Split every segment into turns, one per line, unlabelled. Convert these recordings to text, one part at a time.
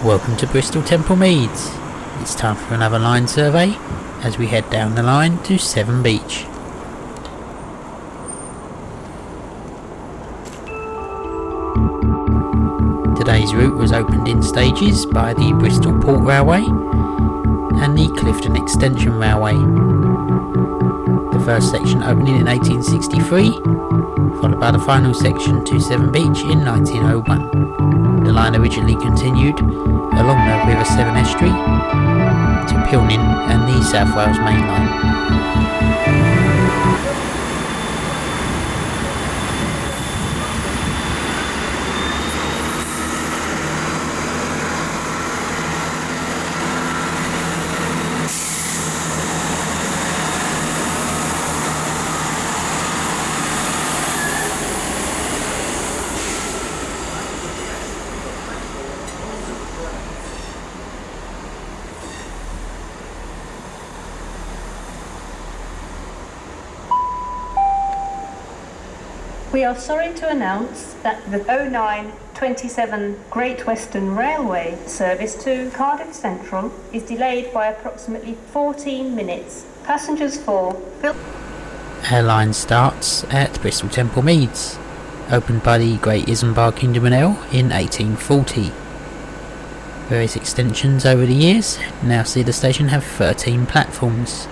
Welcome to Bristol Temple Meads. It's time for another line survey as we head down the line to Severn Beach. Today's route was opened in stages by the Bristol Port Railway and the Clifton Extension Railway. The first section opening in 1863, followed by the final section to Severn Beach in 1901. The line originally continued along the River Severn estuary to Pilning and the South Wales Main Line.
We are sorry to announce that the 0927 Great Western Railway service to Cardiff Central is delayed by approximately 14 minutes. Passengers for
Our line starts at Bristol Temple Meads, opened by the Great Isambard Kingdom and El in 1840. Various extensions over the years now see the station have 13 platforms,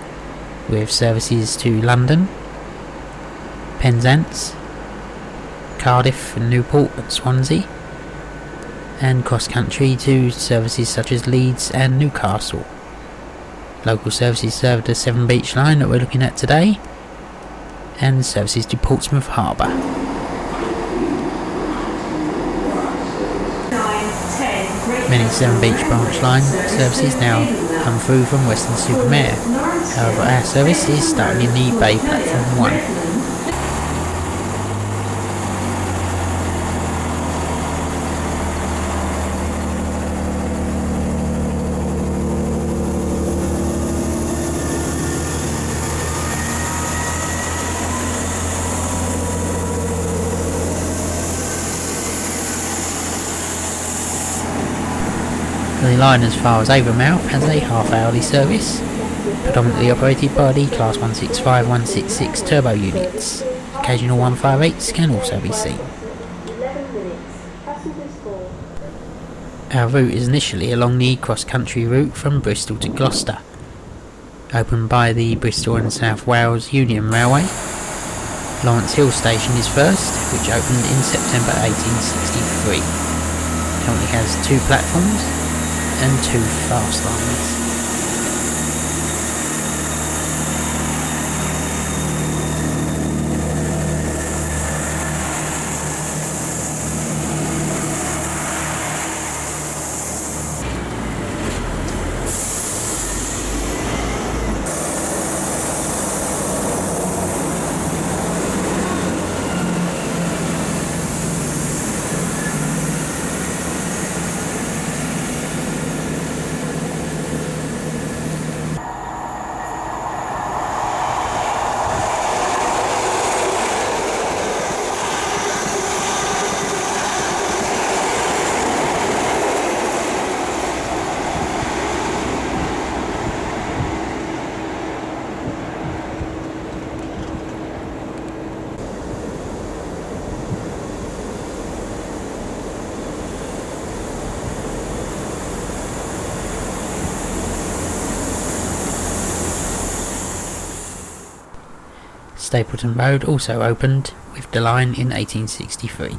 with services to London, Penzance, Cardiff and Newport and Swansea, and cross-country to services such as Leeds and Newcastle. Local services serve the Severn Beach line that we're looking at today, and services to Portsmouth Harbour. Many Severn Beach branch line services now come through from Weston-super-Mare. However, our service is starting in the Bay Platform 1. The line as far as Avonmouth has a half-hourly service, predominantly operated by the Class 165-166 turbo units. Occasional 158s can also be seen. Our route is initially along the cross-country route from Bristol to Gloucester, opened by the Bristol and South Wales Union Railway. Lawrence Hill Station is first, which opened in September 1863. Currently has 2 platforms and 2 fast lines. Stapleton Road also opened with the line in 1863.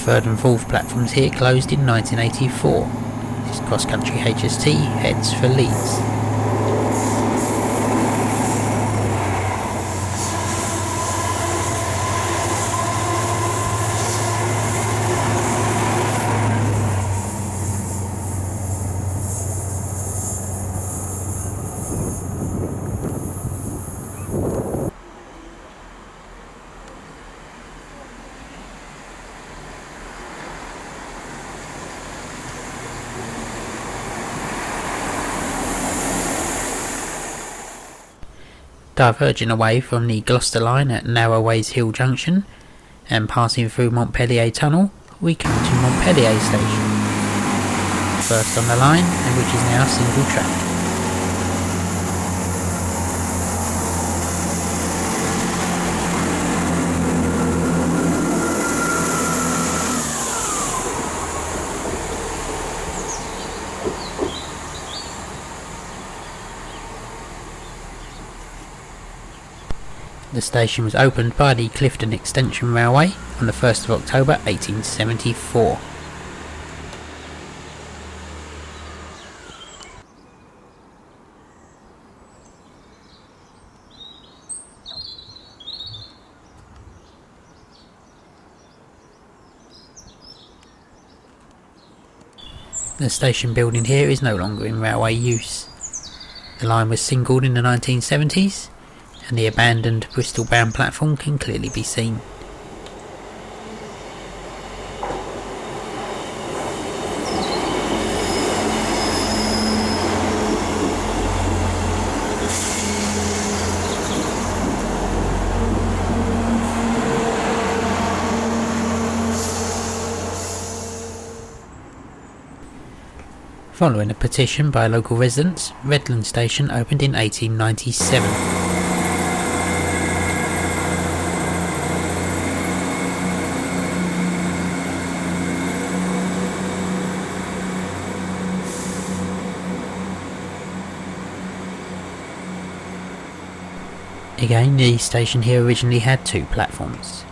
third and fourth platforms here closed in 1984. This cross-country HST heads for Leeds. Diverging away from the Gloucester line at Narroways Hill Junction and passing through Montpelier Tunnel, we come to Montpelier Station, first on the line and which is now single track. The station was opened by the Clifton Extension Railway on the 1st of October 1874. The station building here is no longer in railway use. The line was singled in the 1970s, and the abandoned Bristol bound platform can clearly be seen. Following a petition by local residents, Redland Station opened in 1897. Again, the station here originally had two platforms.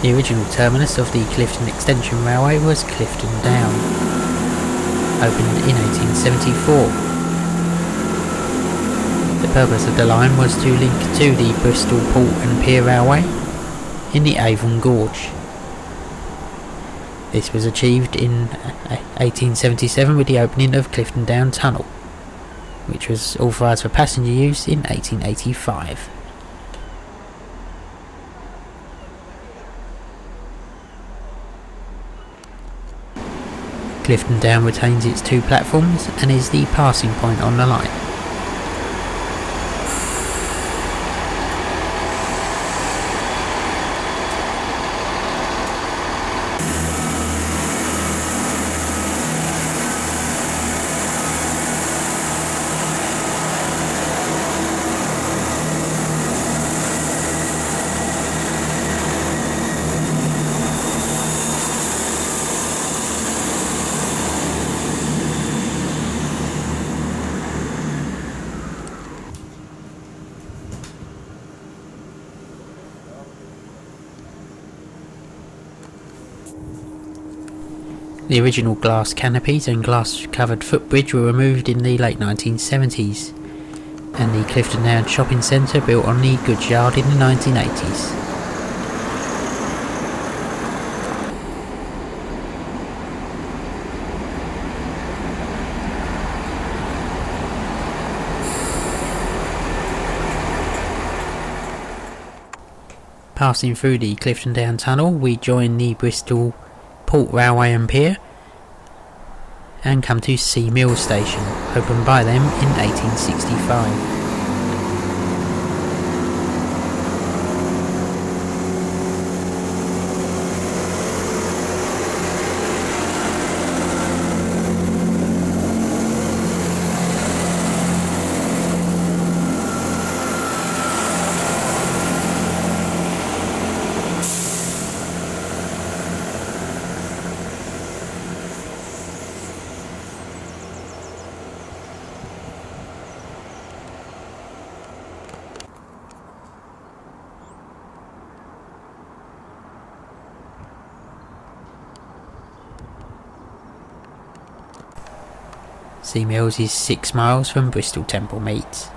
The original terminus of the Clifton Extension Railway was Clifton Down, opened in 1874. The purpose of the line was to link to the Bristol Port and Pier Railway in the Avon Gorge. This was achieved in 1877 with the opening of Clifton Down Tunnel, which was authorised for passenger use in 1885. Clifton Down retains its two platforms and is the passing point on the line. The original glass canopies and glass-covered footbridge were removed in the late 1970s, and the Clifton Down shopping centre built on the goods yard in the 1980s. Passing through the Clifton Down Tunnel, we join the Bristol Port Railway and Pier, and come to Sea Mill Station, opened by them in 1865. Sea Mills is 6 miles from Bristol Temple Meads.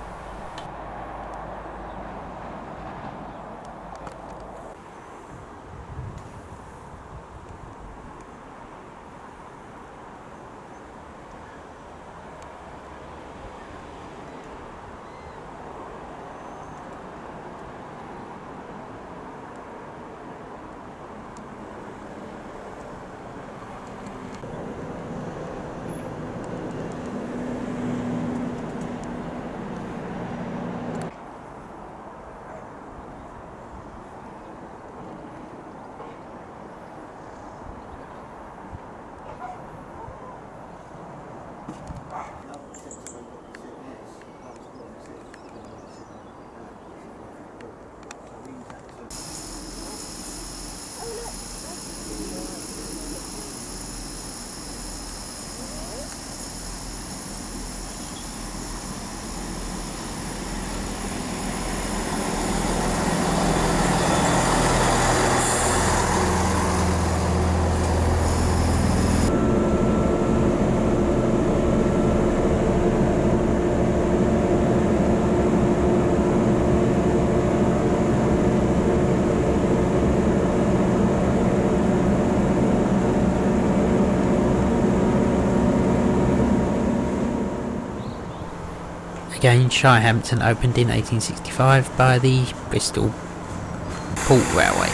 Again, Shirehampton opened in 1865 by the Bristol Port Railway.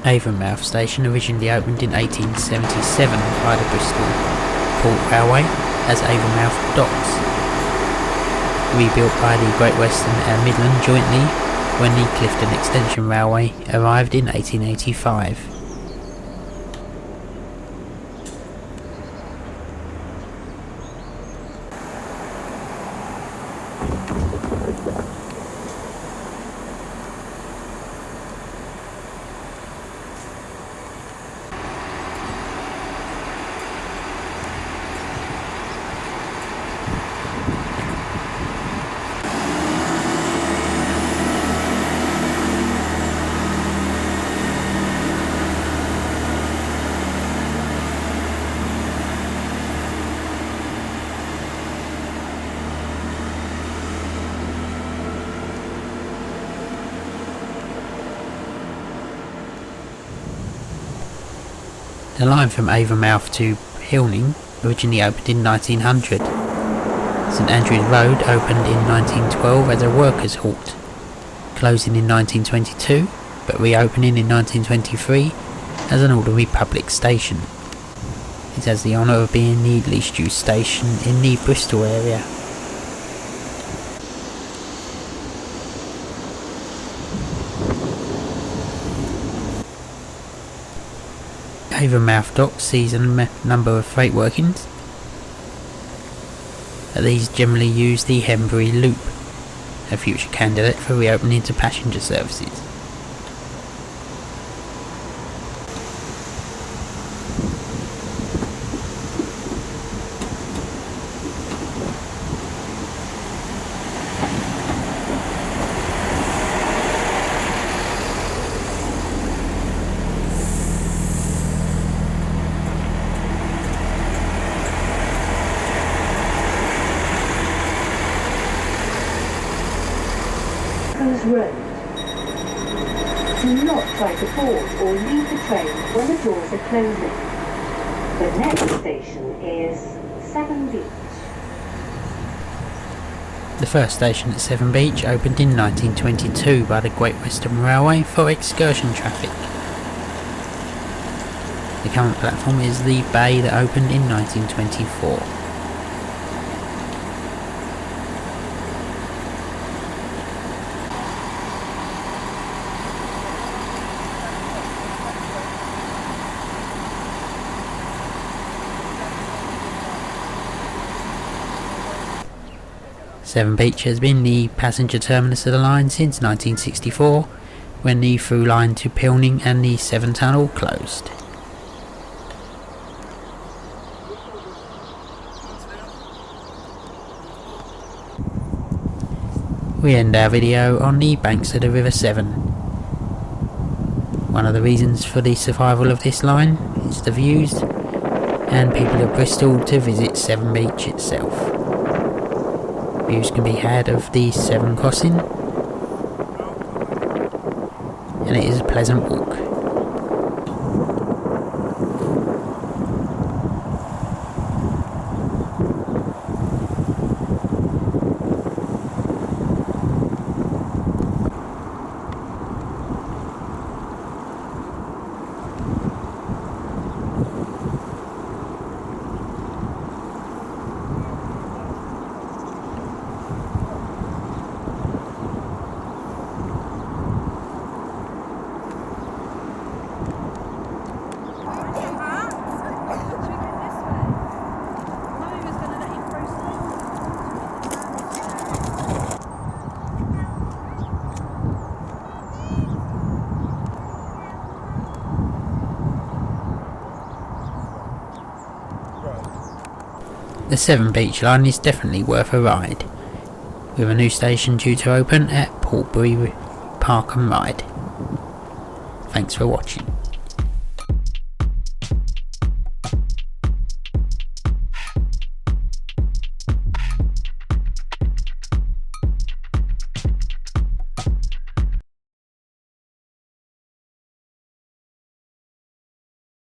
Avonmouth station originally opened in 1877 by the Bristol Port Railway as Avonmouth Docks, rebuilt by the Great Western and Midland jointly when the Clifton Extension Railway arrived in 1885. The line from Avonmouth to Pilning originally opened in 1900. St Andrew's Road opened in 1912 as a workers' halt, closing in 1922 but reopening in 1923 as an ordinary public station. Meads has the honour of being the least used station in the Bristol area. Avonmouth dock sees a number of freight workings. These generally use the Henbury Loop, a future candidate for reopening to passenger services.
Road. Do not try to board or leave the train when the doors are closing. The next station is Severn Beach.
The first station at Severn Beach opened in 1922 by the Great Western Railway for excursion traffic. The current platform is the bay that opened in 1924. Severn Beach has been the passenger terminus of the line since 1964, when the through line to Pilning and the Severn Tunnel closed. We end our video on the banks of the River Severn. One of the reasons for the survival of this line is the views and people of Bristol to visit Severn Beach itself. Views can be had of the Severn crossing, and it is a pleasant walk. The Severn Beach line is definitely worth a ride, with a new station due to open at Portbury Park and Ride. Thanks for watching.